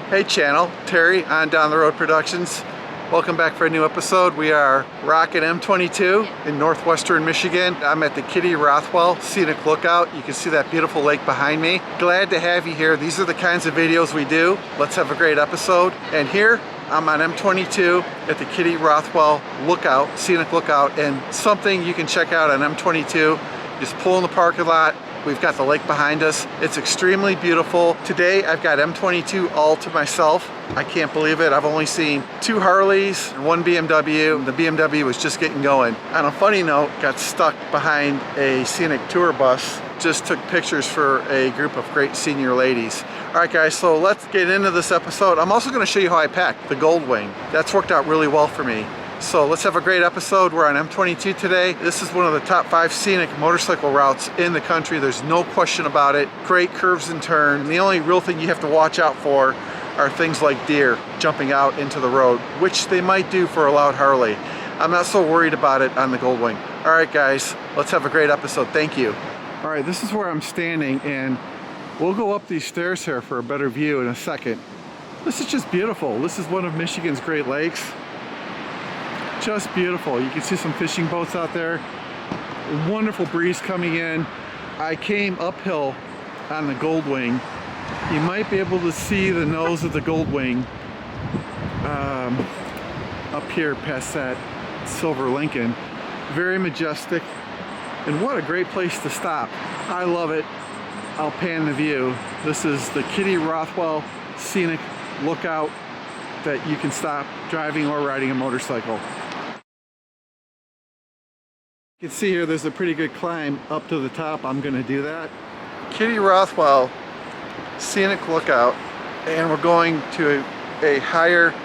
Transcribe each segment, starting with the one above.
Hey channel, Terry on Down the Road Productions. Welcome back for a new episode. We are rocking M22 in northwestern Michigan. I'm at the Kitty Rothwell Scenic Lookout. You can see that beautiful lake behind me. Glad to have you here. These are the kinds of videos we do. Let's have a great episode. And here I'm on M22 at the Kitty Rothwell Lookout, Scenic Lookout, and something you can check out on M22. Just pull in the parking lot. We've got the lake behind us. It's extremely beautiful. Today I've got M22 all to myself. I can't believe it. I've only seen 2 Harleys and 1 BMW. The BMW was just getting going. On a funny note, got stuck behind a scenic tour bus. Just took pictures for a group of great senior ladies. All right guys, so let's get into this episode. I'm also gonna show you how I packed the Goldwing. That's worked out really well for me. So let's have a great episode. We're on M22 today. This is one of the top 5 scenic motorcycle routes in the country. There's no question about it. Great curves and turns. The only real thing you have to watch out for are things like deer jumping out into the road, which they might do for a loud Harley. I'm not so worried about it on the Goldwing. All right guys, let's have a great episode. Thank you. All right, this is where I'm standing and we'll go up these stairs here for a better view in a second. This is just beautiful. This is one of Michigan's Great Lakes. Just beautiful. You can see some fishing boats out there. Wonderful breeze coming in. I came uphill on the Goldwing. You might be able to see the nose of the Goldwing up here past that silver Lincoln. Very majestic, and what a great place to stop. I love it. I'll pan the view. This is the Kitty Rothwell Scenic Lookout that you can stop driving or riding a motorcycle. You can see here there's a pretty good climb up to the top. I'm going to do that. Kitty Rothwell Scenic Lookout, and we're going to a higher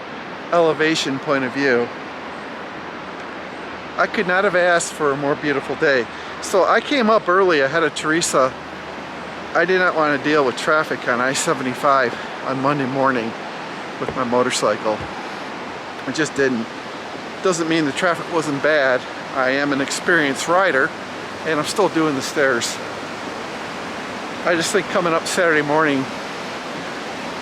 elevation point of view. I could not have asked for a more beautiful day. So I came up early ahead of Teresa. I did not want to deal with traffic on I-75 on Monday morning with my motorcycle. I just didn't. Doesn't mean the traffic wasn't bad. I am an experienced rider and I'm still doing the stairs. I just think coming up Saturday morning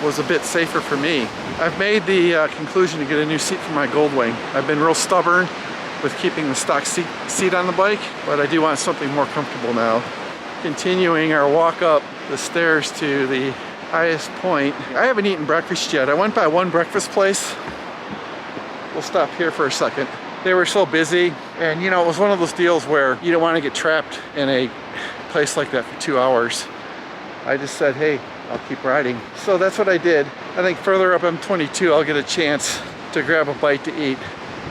was a bit safer for me. I've made the conclusion to get a new seat for my Goldwing. I've been real stubborn with keeping the stock seat on the bike, but I do want something more comfortable now. Continuing our walk up the stairs to the highest point. I haven't eaten breakfast yet. I went by one breakfast place. We'll stop here for a second. They were so busy, and you know, it was one of those deals where you don't want to get trapped in a place like that for 2 hours. I just said, hey, I'll keep riding. So that's what I did. I think further up M22, I'll get a chance to grab a bite to eat.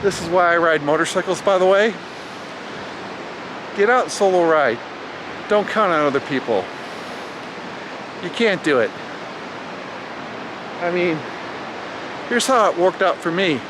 This is why I ride motorcycles, by the way. Get out and solo ride. Don't count on other people. You can't do it. I mean, here's how it worked out for me.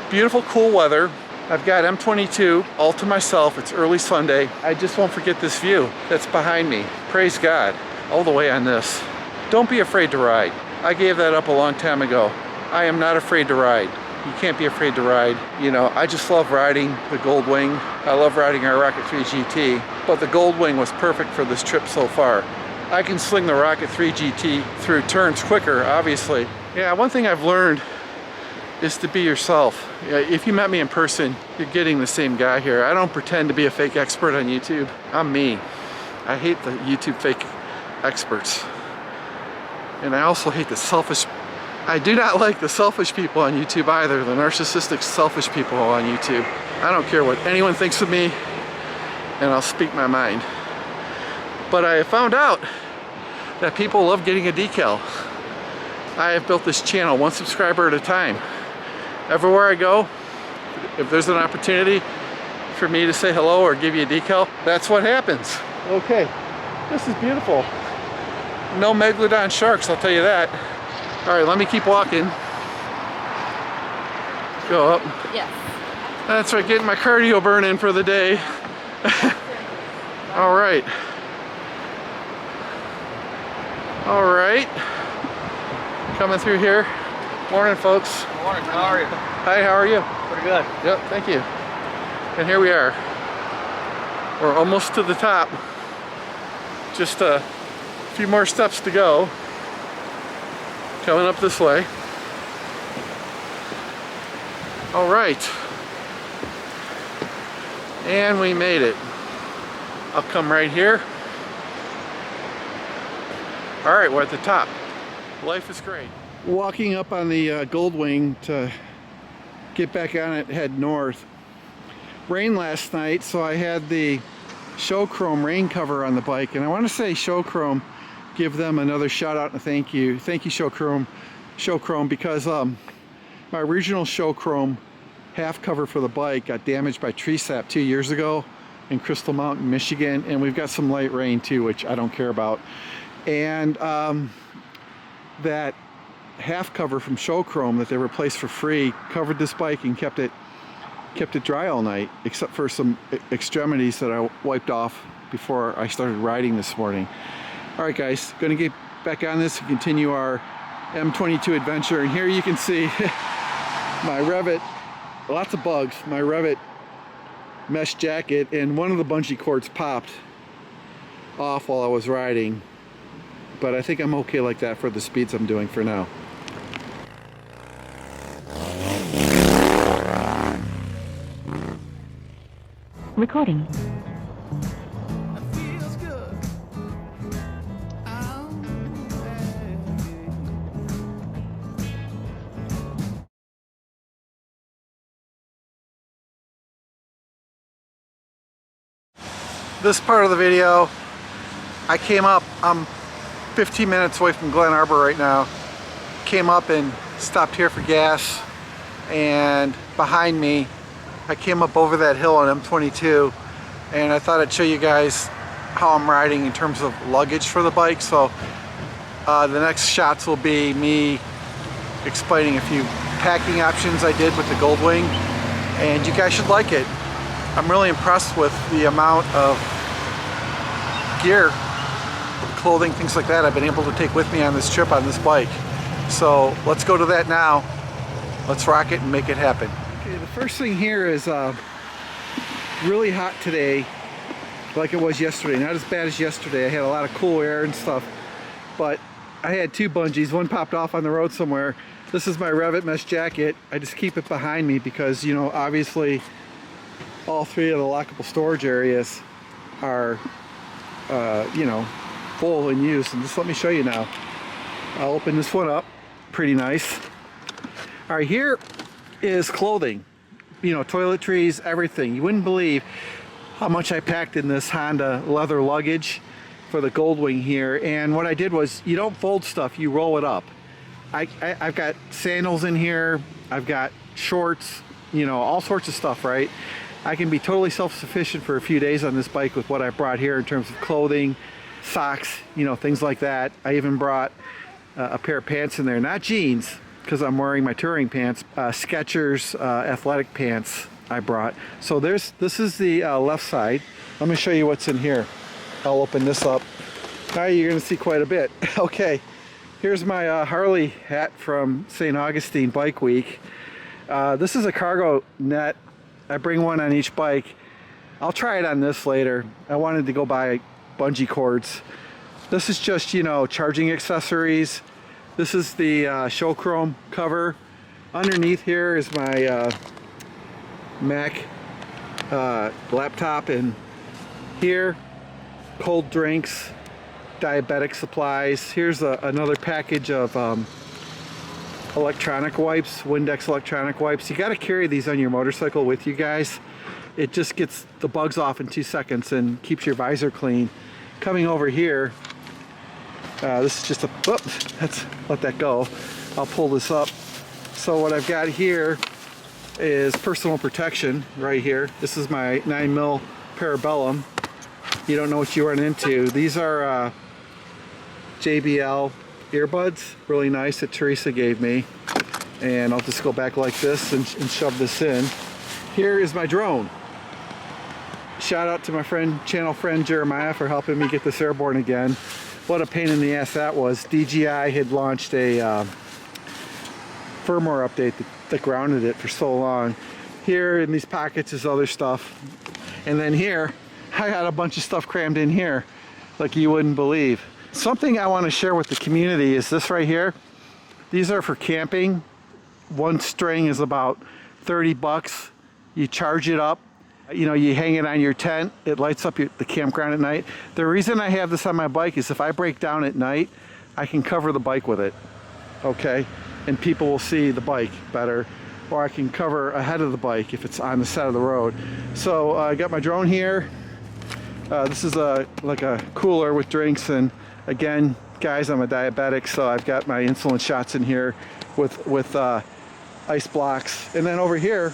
Beautiful, cool weather. I've got M22 all to myself. It's early Sunday. I just won't forget this view that's behind me. Praise God, all the way on this. Don't be afraid to ride. I gave that up a long time ago. I am not afraid to ride. You can't be afraid to ride. You know, I just love riding the Goldwing. I love riding our Rocket 3 GT, but the Goldwing was perfect for this trip so far. I can sling the Rocket 3 GT through turns quicker, obviously. Yeah, one thing I've learned is to be yourself. If you met me in person, you're getting the same guy here. I don't pretend to be a fake expert on YouTube. I'm me. I hate the YouTube fake experts. And I also hate the selfish. I do not like the selfish people on YouTube either, the narcissistic, selfish people on YouTube. I don't care what anyone thinks of me, and I'll speak my mind. But I have found out that people love getting a decal. I have built this channel 1 subscriber at a time. Everywhere I go, if there's an opportunity for me to say hello or give you a decal, that's what happens. Okay, this is beautiful. No megalodon sharks, I'll tell you that. All right, let me keep walking. Go up. Yes. That's right, getting my cardio burn in for the day. All right. All right. Coming through here. Morning, folks. Morning, how are you? Hi, how are you? Pretty good. Yep, thank you. And here we are. We're almost to the top. Just a few more steps to go. coming up this way. All right. And we made it. I'll come right here. All right, we're at the top. Life is great. Walking up on the Gold Wing to get back on it, head north. Rain last night, so I had the Show Chrome rain cover on the bike, and I want to say Show Chrome, give them another shout out and thank you. Thank you, Show Chrome, because my original Show Chrome half cover for the bike got damaged by tree sap 2 years ago in Crystal Mountain, Michigan, and we've got some light rain too, which I don't care about. And that half cover from Show Chrome that they replaced for free covered this bike and kept it dry all night, except for some extremities that I wiped off before I started riding this morning. All right, guys, gonna get back on this and continue our M22 adventure. And here you can see my Revit, lots of bugs, my Revit mesh jacket, and one of the bungee cords popped off while I was riding. But I think I'm okay like that for the speeds I'm doing for now. Recording. This part of the video, I came up, I'm 15 minutes away from Glen Arbor right now. Came up and stopped here for gas, and behind me I came up over that hill on M22, and I thought I'd show you guys how I'm riding in terms of luggage for the bike. So the next shots will be me explaining a few packing options I did with the Gold Wing, and you guys should like it. I'm really impressed with the amount of gear, clothing, things like that I've been able to take with me on this trip on this bike. So let's go to that now. Let's rock it and make it happen. Okay, the first thing here is really hot today, like it was yesterday. Not as bad as yesterday. I had a lot of cool air and stuff, but I had two bungees. One popped off on the road somewhere. This is my Revit mesh jacket. I just keep it behind me because, you know, obviously all three of the lockable storage areas are, you know, full in use. And just let me show you now. I'll open this one up. Pretty nice. All right, here is clothing. You know, toiletries, everything. You wouldn't believe how much I packed in this Honda leather luggage for the Gold Wing here. And what I did was, you don't fold stuff, you roll it up. I've got sandals in here. I've got shorts, you know, all sorts of stuff, right? I can be totally self-sufficient for a few days on this bike with what I brought here in terms of clothing, socks, you know, things like that. I even brought a pair of pants in there, not jeans, because I'm wearing my touring pants, Skechers athletic pants I brought. So this is the left side. Let me show you what's in here. I'll open this up. Now you're gonna see quite a bit. Okay, here's my Harley hat from St. Augustine Bike Week. This is a cargo net. I bring one on each bike. I'll try it on this later. I wanted to go buy bungee cords. This is just, you know, charging accessories. This is the Show Chrome cover. Underneath here is my Mac laptop, and here, cold drinks, diabetic supplies. Here's another package of electronic wipes, Windex electronic wipes. You got to carry these on your motorcycle with you guys. It just gets the bugs off in 2 seconds and keeps your visor clean. Coming over here, this is just a, whoops, let's let that go. I'll pull this up. So what I've got here is personal protection right here. This is my 9mm Parabellum. You don't know what you run into. These are JBL earbuds, really nice, that Teresa gave me. And I'll just go back like this and shove this in. Here is my drone. Shout out to my friend, channel friend Jeremiah, for helping me get this airborne again. What a pain in the ass that was. DJI had launched a firmware update that grounded it for so long. Here in these pockets is other stuff. And then here, I got a bunch of stuff crammed in here like you wouldn't believe. Something I want to share with the community is this right here. These are for camping. One string is about 30 bucks. You charge it up. You know, you hang it on your tent. It lights up the campground at night. The reason I have this on my bike is if I break down at night, I can cover the bike with it, okay? And people will see the bike better. Or I can cover ahead of the bike if it's on the side of the road. So I got my drone here. This is like a cooler with drinks, and again, guys, I'm a diabetic, so I've got my insulin shots in here with ice blocks. And then over here,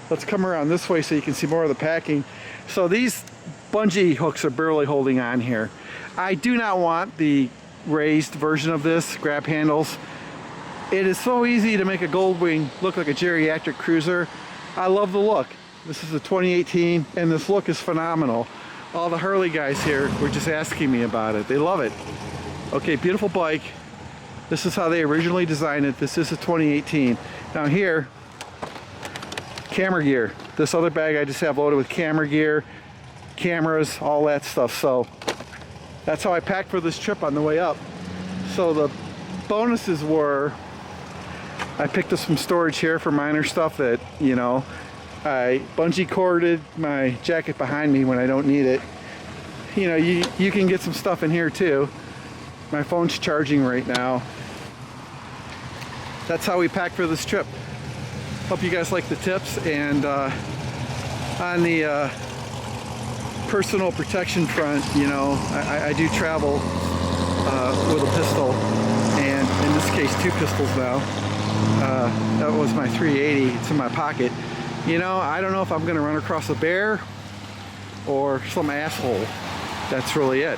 let's come around this way so you can see more of the packing. So these bungee hooks are barely holding on here. I do not want the raised version of this, grab handles. It is so easy to make a Goldwing look like a geriatric cruiser. I love the look. This is a 2018 and this look is phenomenal. All the Harley guys here were just asking me about it. They love it. Okay, beautiful bike. This is how they originally designed it. This is a 2018. Now here, camera gear. This other bag I just have loaded with camera gear, cameras, all that stuff. So that's how I packed for this trip on the way up. So the bonuses were, I picked up some storage here for minor stuff that, you know, I bungee corded my jacket behind me when I don't need it. You know, you can get some stuff in here too. My phone's charging right now. That's how we packed for this trip. Hope you guys like the tips. And on the personal protection front, you know, I do travel with a pistol, and in this case 2 pistols now. That was my 380. It's in my pocket. You know, I don't know if I'm gonna run across a bear or some asshole. That's really it.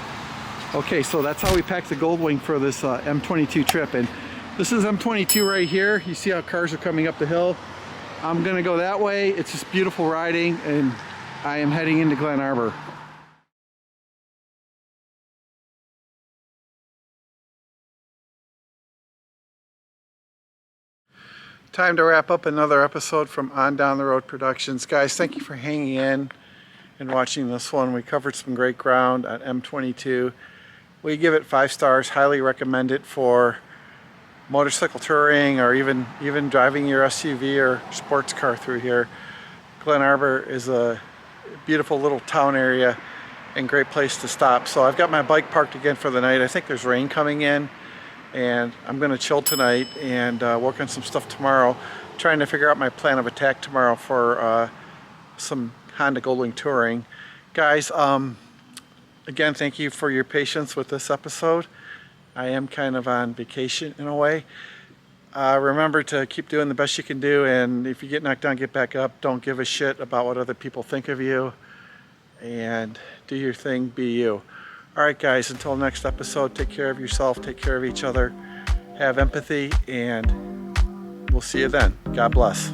Okay, so that's how we packed the Goldwing for this M22 trip. And this is M22 right here. You see how cars are coming up the hill. I'm gonna go that way. It's just beautiful riding, and I am heading into Glen Arbor. Time to wrap up another episode from On Down the Road Productions. Guys, thank you for hanging in and watching this one. We covered some great ground on M22. We give it 5 stars, highly recommend it for motorcycle touring or even driving your SUV or sports car through here. Glen Arbor is a beautiful little town area and great place to stop. So I've got my bike parked again for the night. I think there's rain coming in, and I'm gonna chill tonight and work on some stuff tomorrow, trying to figure out my plan of attack tomorrow for some Honda Goldwing touring. Guys, again, thank you for your patience with this episode. I am kind of on vacation in a way. Remember to keep doing the best you can do, and if you get knocked down, get back up. Don't give a shit about what other people think of you, and do your thing, be you. Alright guys, until next episode, take care of yourself, take care of each other, have empathy, and we'll see you then. God bless.